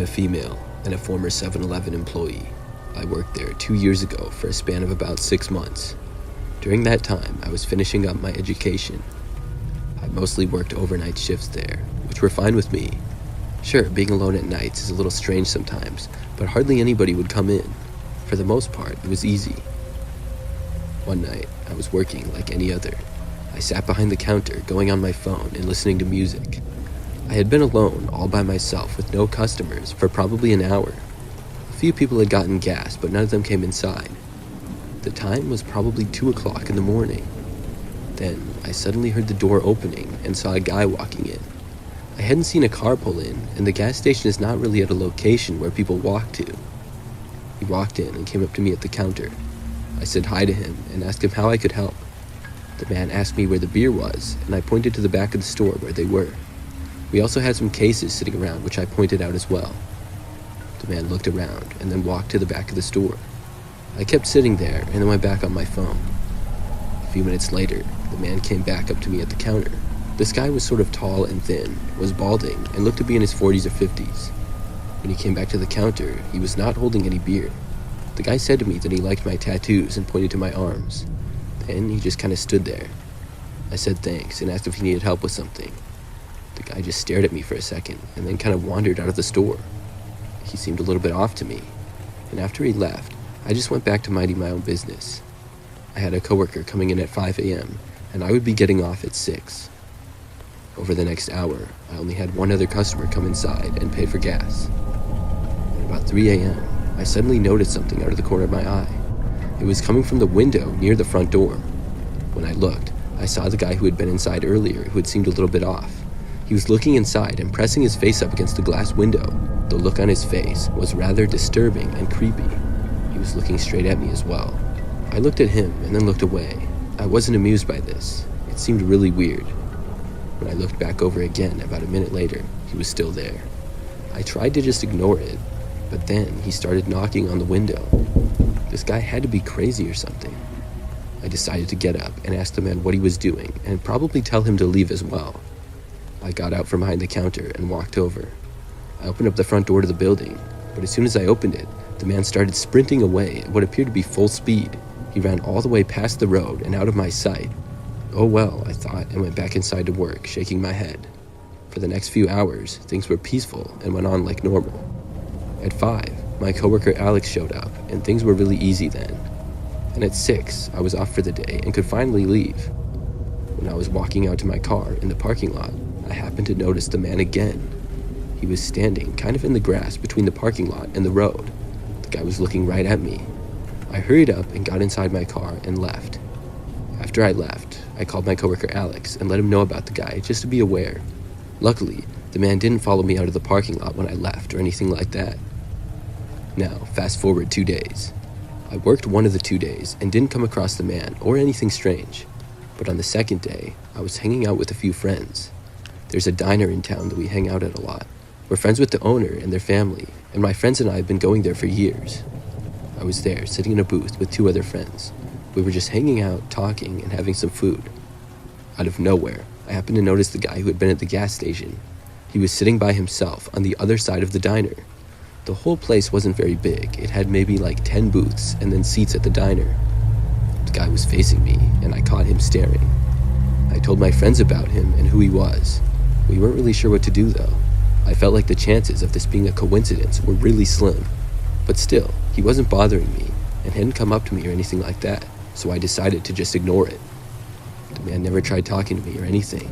a female and a former 7-Eleven employee. I worked there 2 years ago for a span of about 6 months. During that time, I was finishing up my education. I mostly worked overnight shifts there, which were fine with me. Sure, being alone at nights is a little strange sometimes, but hardly anybody would come in. For the most part, it was easy. One night, I was working like any other. I sat behind the counter, going on my phone and listening to music. I had been alone, all by myself, with no customers, for probably an hour. A few people had gotten gas, but none of them came inside. The time was probably 2 o'clock in the morning. Then, I suddenly heard the door opening and saw a guy walking in. I hadn't seen a car pull in, and the gas station is not really at a location where people walk to. He walked in and came up to me at the counter. I said hi to him and asked him how I could help. The man asked me where the beer was, and I pointed to the back of the store where they were. We also had some cases sitting around, which I pointed out as well. The man looked around and then walked to the back of the store. I kept sitting there and then went back on my phone. A few minutes later, the man came back up to me at the counter. This guy was sort of tall and thin, was balding, and looked to be in his 40s or 50s. When he came back to the counter, he was not holding any beer. The guy said to me that he liked my tattoos and pointed to my arms. Then he just kind of stood there. I said thanks and asked if he needed help with something. The guy just stared at me for a second and then kind of wandered out of the store. He seemed a little bit off to me, and after he left, I just went back to minding my own business. I had a coworker coming in at 5 a.m., and I would be getting off at 6. Over the next hour, I only had one other customer come inside and pay for gas. At about 3 a.m., I suddenly noticed something out of the corner of my eye. It was coming from the window near the front door. When I looked, I saw the guy who had been inside earlier, who had seemed a little bit off. He was looking inside and pressing his face up against the glass window. The look on his face was rather disturbing and creepy. He was looking straight at me as well. I looked at him and then looked away. I wasn't amused by this. It seemed really weird. When I looked back over again about a minute later, he was still there. I tried to just ignore it, but then he started knocking on the window. This guy had to be crazy or something. I decided to get up and ask the man what he was doing and probably tell him to leave as well. I got out from behind the counter and walked over. I opened up the front door to the building, but as soon as I opened it, the man started sprinting away at what appeared to be full speed. He ran all the way past the road and out of my sight. Oh well, I thought, and went back inside to work, shaking my head. For the next few hours, things were peaceful and went on like normal. At 5, my coworker Alex showed up, and things were really easy then. And at 6, I was off for the day and could finally leave. When I was walking out to my car in the parking lot, I happened to notice the man again. He was standing kind of in the grass between the parking lot and the road. The guy was looking right at me. I hurried up and got inside my car and left. After I left, I called my coworker Alex and let him know about the guy just to be aware. Luckily, the man didn't follow me out of the parking lot when I left or anything like that. Now, fast forward 2 days. I worked one of the 2 days and didn't come across the man or anything strange. But on the second day, I was hanging out with a few friends. There's a diner in town that we hang out at a lot. We're friends with the owner and their family, and my friends and I have been going there for years. I was there, sitting in a booth with 2 other friends. We were just hanging out, talking, and having some food. Out of nowhere, I happened to notice the guy who had been at the gas station. He was sitting by himself on the other side of the diner. The whole place wasn't very big. It had maybe like 10 booths and then seats at the diner. The guy was facing me, and I caught him staring. I told my friends about him and who he was. We weren't really sure what to do though. I felt like the chances of this being a coincidence were really slim. But still, he wasn't bothering me and hadn't come up to me or anything like that, so I decided to just ignore it. The man never tried talking to me or anything.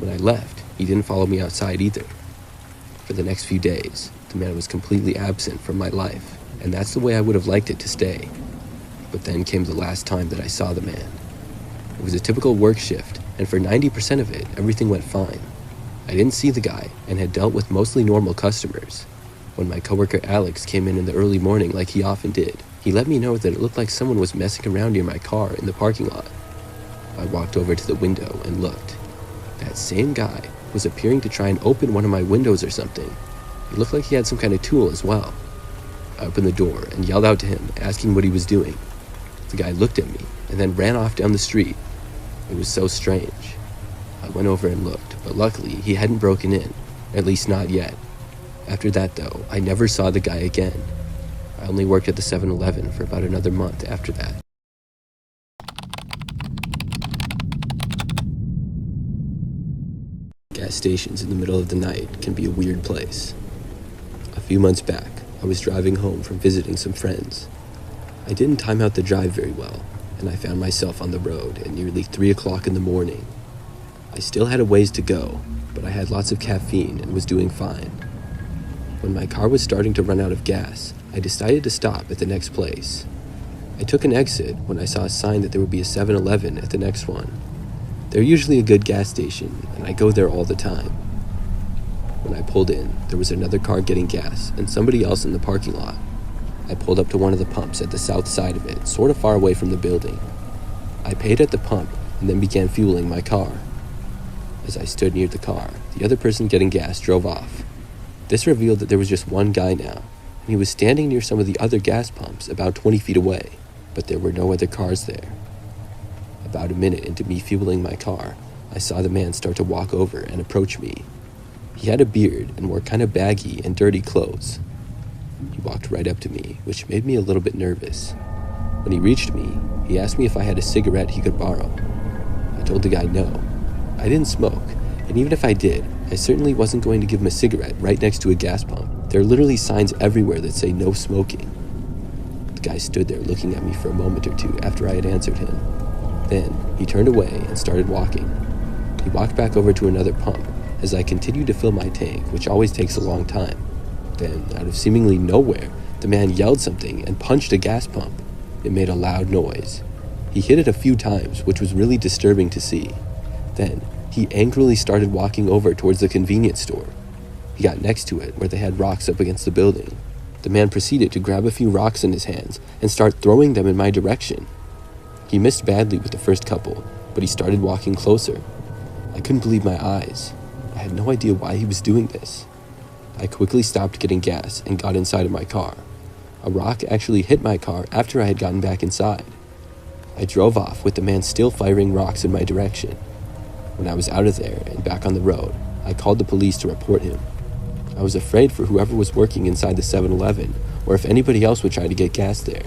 When I left, he didn't follow me outside either. For the next few days, the man was completely absent from my life, and that's the way I would have liked it to stay. But then came the last time that I saw the man. It was a typical work shift, and for 90% of it, everything went fine. I didn't see the guy and had dealt with mostly normal customers. When my coworker Alex came in the early morning like he often did, he let me know that it looked like someone was messing around near my car in the parking lot. I walked over to the window and looked. That same guy was appearing to try and open one of my windows or something. It looked like he had some kind of tool as well. I opened the door and yelled out to him, asking what he was doing. The guy looked at me and then ran off down the street. It was so strange. I went over and looked, but luckily he hadn't broken in, at least not yet. After that though, I never saw the guy again. I only worked at the 7-Eleven for about another month after that. Gas stations in the middle of the night can be a weird place. A few months back, I was driving home from visiting some friends. I didn't time out the drive very well, and I found myself on the road at nearly 3 o'clock in the morning. I still had a ways to go, but I had lots of caffeine and was doing fine. When my car was starting to run out of gas, I decided to stop at the next place. I took an exit when I saw a sign that there would be a 7-Eleven at the next one. They're usually a good gas station, and I go there all the time. When I pulled in, there was another car getting gas and somebody else in the parking lot. I pulled up to one of the pumps at the south side of it, sort of far away from the building. I paid at the pump and then began fueling my car. As I stood near the car, the other person getting gas drove off. This revealed that there was just one guy now, and he was standing near some of the other gas pumps about 20 feet away, but there were no other cars there. About a minute into me fueling my car, I saw the man start to walk over and approach me. He had a beard and wore kind of baggy and dirty clothes. He walked right up to me, which made me a little bit nervous. When he reached me, he asked me if I had a cigarette he could borrow. I told the guy no. I didn't smoke, and even if I did, I certainly wasn't going to give him a cigarette right next to a gas pump. There are literally signs everywhere that say no smoking. The guy stood there looking at me for a moment or two after I had answered him. Then, he turned away and started walking. He walked back over to another pump as I continued to fill my tank, which always takes a long time. Then, out of seemingly nowhere, the man yelled something and punched a gas pump. It made a loud noise. He hit it a few times, which was really disturbing to see. Then, he angrily started walking over towards the convenience store. He got next to it, where they had rocks up against the building. The man proceeded to grab a few rocks in his hands and start throwing them in my direction. He missed badly with the first couple, but he started walking closer. I couldn't believe my eyes. I had no idea why he was doing this. I quickly stopped getting gas and got inside of my car. A rock actually hit my car after I had gotten back inside. I drove off with the man still firing rocks in my direction. When I was out of there and back on the road, I called the police to report him. I was afraid for whoever was working inside the 7-Eleven, or if anybody else would try to get gas there.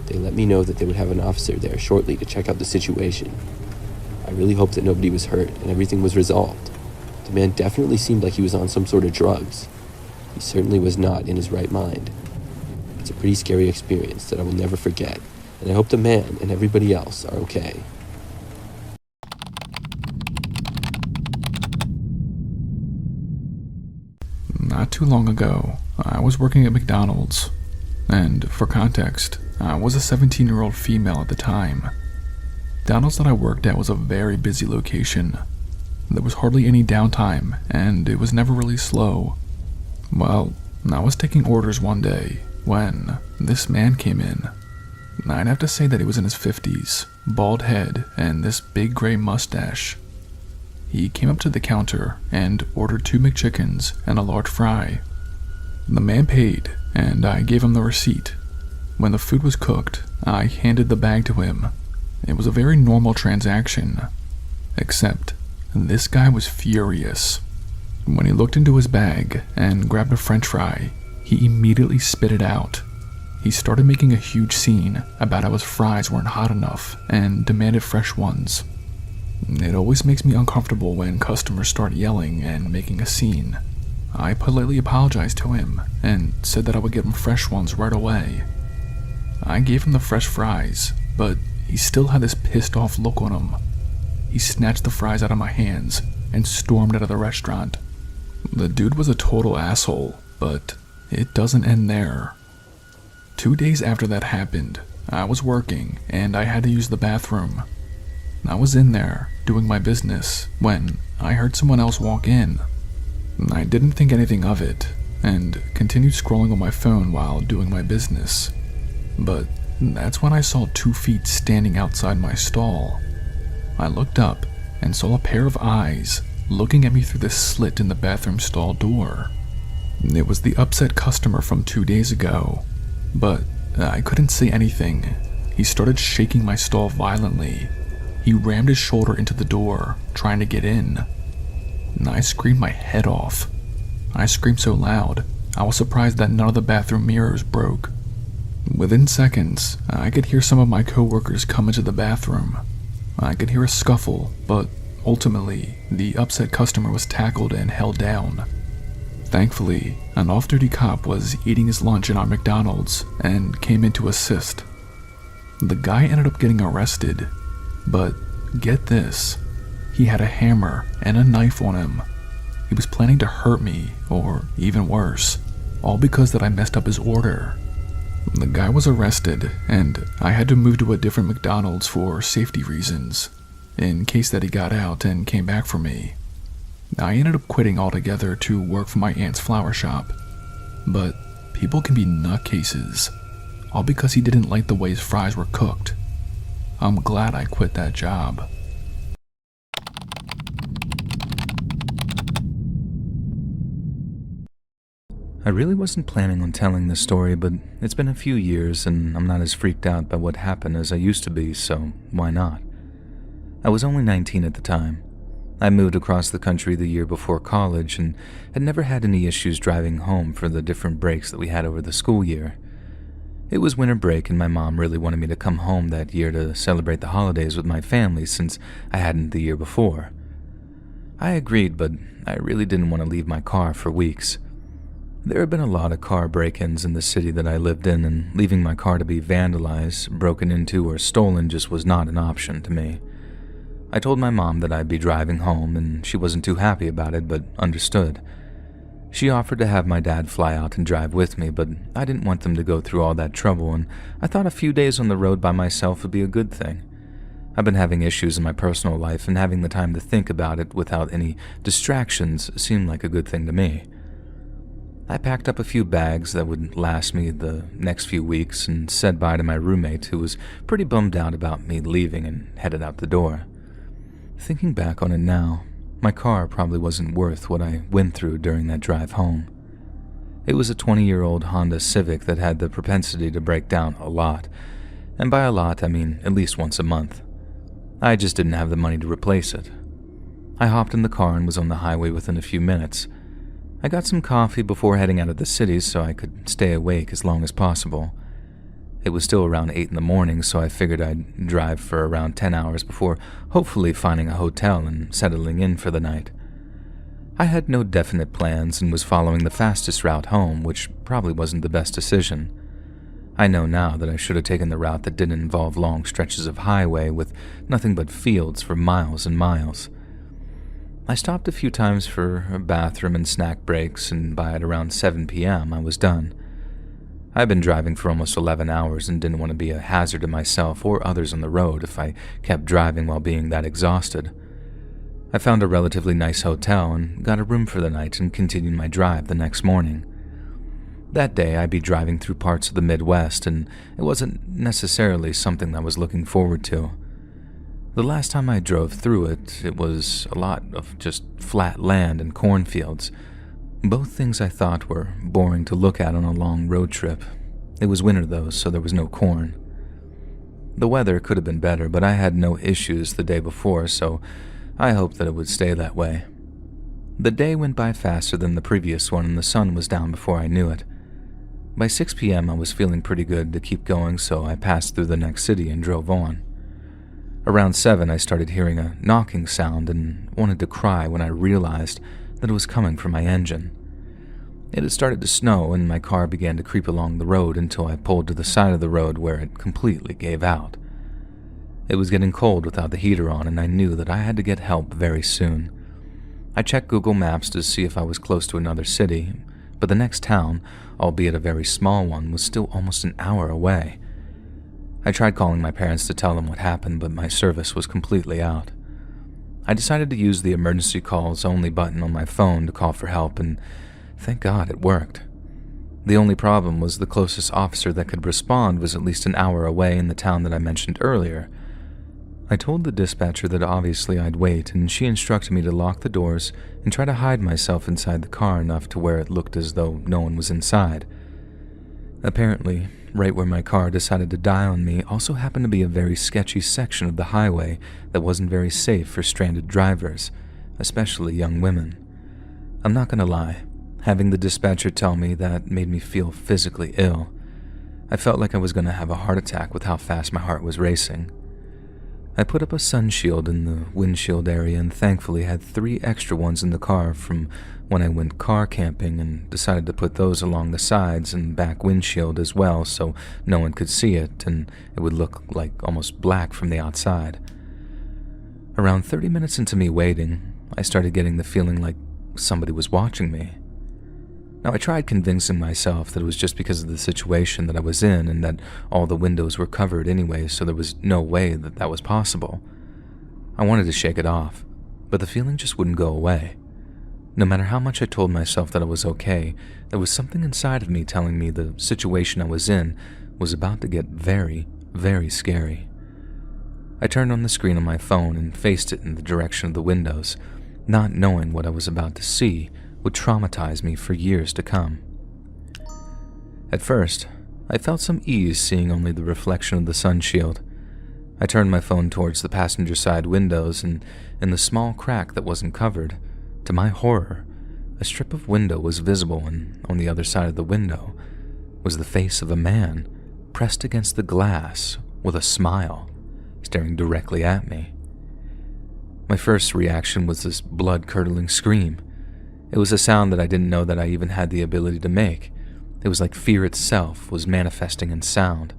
They let me know that they would have an officer there shortly to check out the situation. I really hoped that nobody was hurt and everything was resolved. The man definitely seemed like he was on some sort of drugs. He certainly was not in his right mind. It's a pretty scary experience that I will never forget, and I hope the man and everybody else are okay. Not too long ago, I was working at McDonald's, and for context, I was a 17-year-old female at the time. McDonald's that I worked at was a very busy location. There was hardly any downtime, and it was never really slow. Well, I was taking orders one day when this man came in. I'd have to say that he was in his 50s, bald head, and this big gray mustache. He came up to the counter and ordered 2 McChickens and a large fry. The man paid, and I gave him the receipt. When the food was cooked, I handed the bag to him. It was a very normal transaction, except this guy was furious. When he looked into his bag and grabbed a French fry, he immediately spit it out. He started making a huge scene about how his fries weren't hot enough and demanded fresh ones. It always makes me uncomfortable when customers start yelling and making a scene. I politely apologized to him and said that I would give him fresh ones right away. I gave him the fresh fries, but he still had this pissed off look on him. He snatched the fries out of my hands and stormed out of the restaurant. The dude was a total asshole, but it doesn't end there. 2 days after that happened, I was working and I had to use the bathroom. I was in there doing my business when I heard someone else walk in. I didn't think anything of it and continued scrolling on my phone while doing my business. But that's when I saw 2 feet standing outside my stall. I looked up and saw a pair of eyes looking at me through the slit in the bathroom stall door. It was the upset customer from 2 days ago, but I couldn't say anything. He started shaking my stall violently. He rammed his shoulder into the door, trying to get in. I screamed my head off. I screamed so loud, I was surprised that none of the bathroom mirrors broke. Within seconds, I could hear some of my coworkers come into the bathroom. I could hear a scuffle, but ultimately, the upset customer was tackled and held down. Thankfully, an off-duty cop was eating his lunch in our McDonald's and came in to assist. The guy ended up getting arrested, but get this, he had a hammer and a knife on him. He was planning to hurt me, or even worse, all because that I messed up his order. The guy was arrested, and I had to move to a different McDonald's for safety reasons, in case that he got out and came back for me. I ended up quitting altogether to work for my aunt's flower shop, but people can be nutcases, all because he didn't like the way his fries were cooked. I'm glad I quit that job. I really wasn't planning on telling this story, but it's been a few years and I'm not as freaked out by what happened as I used to be, so why not? I was only 19 at the time. I moved across the country the year before college and had never had any issues driving home for the different breaks that we had over the school year. It was winter break and my mom really wanted me to come home that year to celebrate the holidays with my family since I hadn't the year before. I agreed, but I really didn't want to leave my car for weeks. There had been a lot of car break-ins in the city that I lived in, and leaving my car to be vandalized, broken into, or stolen just was not an option to me. I told my mom that I'd be driving home, and she wasn't too happy about it, but understood. She offered to have my dad fly out and drive with me, but I didn't want them to go through all that trouble, and I thought a few days on the road by myself would be a good thing. I've been having issues in my personal life, and having the time to think about it without any distractions seemed like a good thing to me. I packed up a few bags that would last me the next few weeks and said bye to my roommate, who was pretty bummed out about me leaving, and headed out the door. Thinking back on it now, my car probably wasn't worth what I went through during that drive home. It was a 20-year-old Honda Civic that had the propensity to break down a lot, and by a lot I mean at least once a month. I just didn't have the money to replace it. I hopped in the car and was on the highway within a few minutes. I got some coffee before heading out of the city so I could stay awake as long as possible. It was still around 8 in the morning, so I figured I'd drive for around 10 hours before hopefully finding a hotel and settling in for the night. I had no definite plans and was following the fastest route home, which probably wasn't the best decision. I know now that I should have taken the route that didn't involve long stretches of highway with nothing but fields for miles and miles. I stopped a few times for a bathroom and snack breaks, and by at around 7 p.m. I was done. I'd been driving for almost 11 hours and didn't want to be a hazard to myself or others on the road if I kept driving while being that exhausted. I found a relatively nice hotel and got a room for the night and continued my drive the next morning. That day I'd be driving through parts of the Midwest, and it wasn't necessarily something I was looking forward to. The last time I drove through it, it was a lot of just flat land and cornfields, both things I thought were boring to look at on a long road trip. It was winter though, so there was no corn. The weather could have been better, but I had no issues the day before, so I hoped that it would stay that way. The day went by faster than the previous one, and the sun was down before I knew it. By 6 p.m. I was feeling pretty good to keep going, so I passed through the next city and drove on. Around 7, I started hearing a knocking sound and wanted to cry when I realized that it was coming from my engine. It had started to snow, and my car began to creep along the road until I pulled to the side of the road where it completely gave out. It was getting cold without the heater on, and I knew that I had to get help very soon. I checked Google Maps to see if I was close to another city, but the next town, albeit a very small one, was still almost an hour away. I tried calling my parents to tell them what happened, but my service was completely out. I decided to use the emergency calls only button on my phone to call for help, and thank God it worked. The only problem was the closest officer that could respond was at least an hour away in the town that I mentioned earlier. I told the dispatcher that obviously I'd wait, and she instructed me to lock the doors and try to hide myself inside the car enough to where it looked as though no one was inside. Apparently, right where my car decided to die on me also happened to be a very sketchy section of the highway that wasn't very safe for stranded drivers, especially young women. I'm not gonna lie, Having the dispatcher tell me that made me feel physically ill. I felt like I was going to have a heart attack with how fast my heart was racing. I put up a sun shield in the windshield area and thankfully had 3 extra ones in the car from when I went car camping, and decided to put those along the sides and back windshield as well so no one could see it and it would look like almost black from the outside. Around 30 minutes into me waiting, I started getting the feeling like somebody was watching me. Now, I tried convincing myself that it was just because of the situation that I was in and that all the windows were covered anyway, so there was no way that that was possible. I wanted to shake it off, but the feeling just wouldn't go away. No matter how much I told myself that I was okay, there was something inside of me telling me the situation I was in was about to get very, very scary. I turned on the screen on my phone and faced it in the direction of the windows, not knowing what I was about to see would traumatize me for years to come. At first, I felt some ease seeing only the reflection of the sun shield. I turned my phone towards the passenger side windows, and in the small crack that wasn't covered, to my horror, a strip of window was visible, and on the other side of the window was the face of a man pressed against the glass with a smile, staring directly at me. My first reaction was this blood-curdling scream. It was a sound that I didn't know that I even had the ability to make. It was like fear itself was manifesting in sound.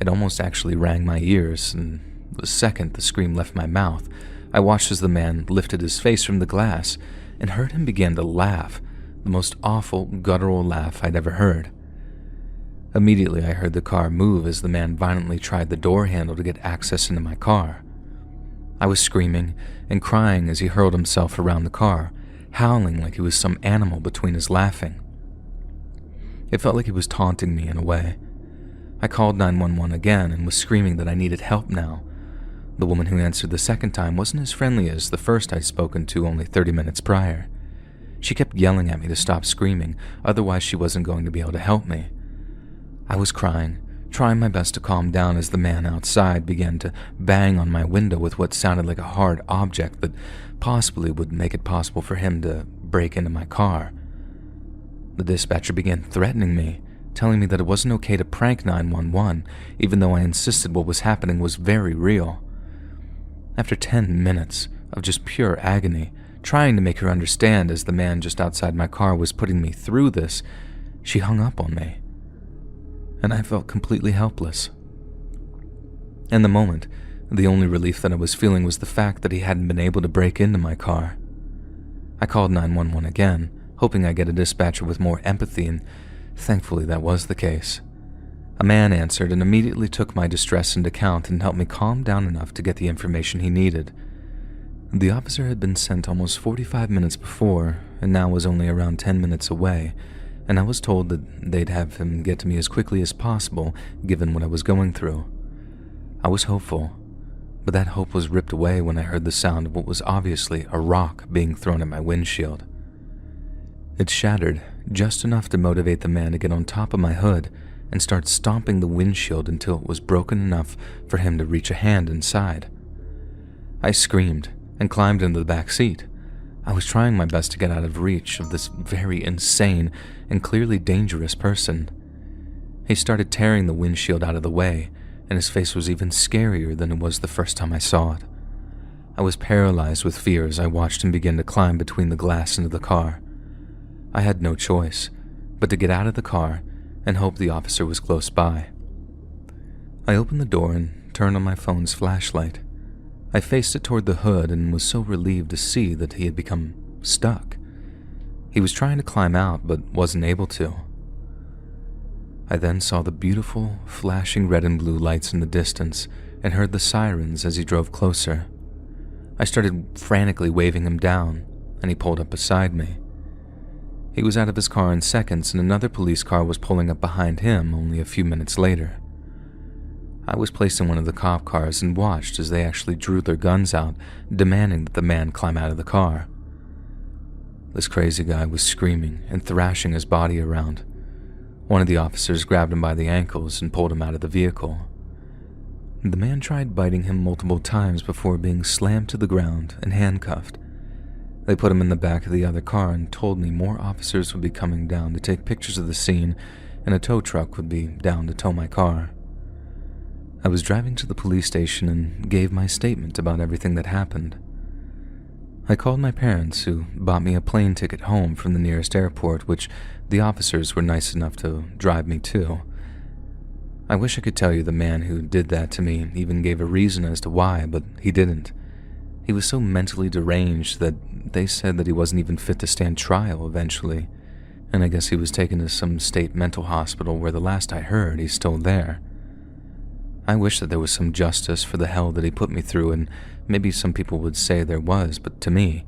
It almost actually rang my ears, and the second the scream left my mouth, I watched as the man lifted his face from the glass and heard him begin to laugh, the most awful, guttural laugh I'd ever heard. Immediately, I heard the car move as the man violently tried the door handle to get access into my car. I was screaming and crying as he hurled himself around the car, howling like he was some animal between his laughing. It felt like he was taunting me in a way. I called 911 again and was screaming that I needed help now. The woman who answered the second time wasn't as friendly as the first I'd spoken to only 30 minutes prior. She kept yelling at me to stop screaming, otherwise she wasn't going to be able to help me. I was crying, trying my best to calm down as the man outside began to bang on my window with what sounded like a hard object that possibly would make it possible for him to break into my car. The dispatcher began threatening me, telling me that it wasn't okay to prank 911, even though I insisted what was happening was very real. After 10 minutes of just pure agony, trying to make her understand as the man just outside my car was putting me through this, she hung up on me. And I felt completely helpless. In the moment, the only relief that I was feeling was the fact that he hadn't been able to break into my car. I called 911 again, hoping I'd get a dispatcher with more empathy, and thankfully that was the case. A man answered and immediately took my distress into account and helped me calm down enough to get the information he needed. The officer had been sent almost 45 minutes before, and now was only around 10 minutes away, and I was told that they'd have him get to me as quickly as possible, given what I was going through. I was hopeful, but that hope was ripped away when I heard the sound of what was obviously a rock being thrown at my windshield. It shattered just enough to motivate the man to get on top of my hood and start stomping the windshield until it was broken enough for him to reach a hand inside. I screamed and climbed into the back seat. I was trying my best to get out of reach of this very insane and clearly dangerous person. He started tearing the windshield out of the way, and his face was even scarier than it was the first time I saw it. I was paralyzed with fear as I watched him begin to climb between the glass into the car. I had no choice but to get out of the car and hope the officer was close by. I opened the door and turned on my phone's flashlight. I faced it toward the hood and was so relieved to see that he had become stuck. He was trying to climb out but wasn't able to. I then saw the beautiful, flashing red and blue lights in the distance and heard the sirens as he drove closer. I started frantically waving him down, and he pulled up beside me. He was out of his car in seconds, and another police car was pulling up behind him only a few minutes later. I was placed in one of the cop cars and watched as they actually drew their guns out, demanding that the man climb out of the car. This crazy guy was screaming and thrashing his body around. One of the officers grabbed him by the ankles and pulled him out of the vehicle. The man tried biting him multiple times before being slammed to the ground and handcuffed. They put him in the back of the other car and told me more officers would be coming down to take pictures of the scene, and a tow truck would be down to tow my car. I was driving to the police station and gave my statement about everything that happened. I called my parents, who bought me a plane ticket home from the nearest airport, which the officers were nice enough to drive me to. I wish I could tell you the man who did that to me even gave a reason as to why, but he didn't. He was so mentally deranged that they said that he wasn't even fit to stand trial eventually, and I guess he was taken to some state mental hospital where the last I heard he's still there. I wish that there was some justice for the hell that he put me through, and maybe some people would say there was, but to me,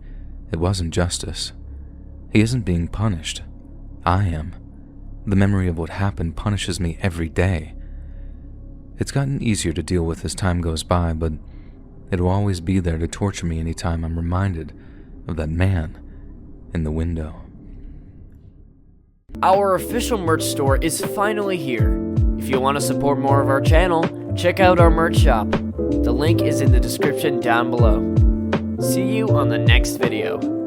it wasn't justice. He isn't being punished. I am. The memory of what happened punishes me every day. It's gotten easier to deal with as time goes by, but it will always be there to torture me anytime I'm reminded of that man in the window. Our official merch store is finally here. If you want to support more of our channel, check out our merch shop. The link is in the description down below. See you on the next video.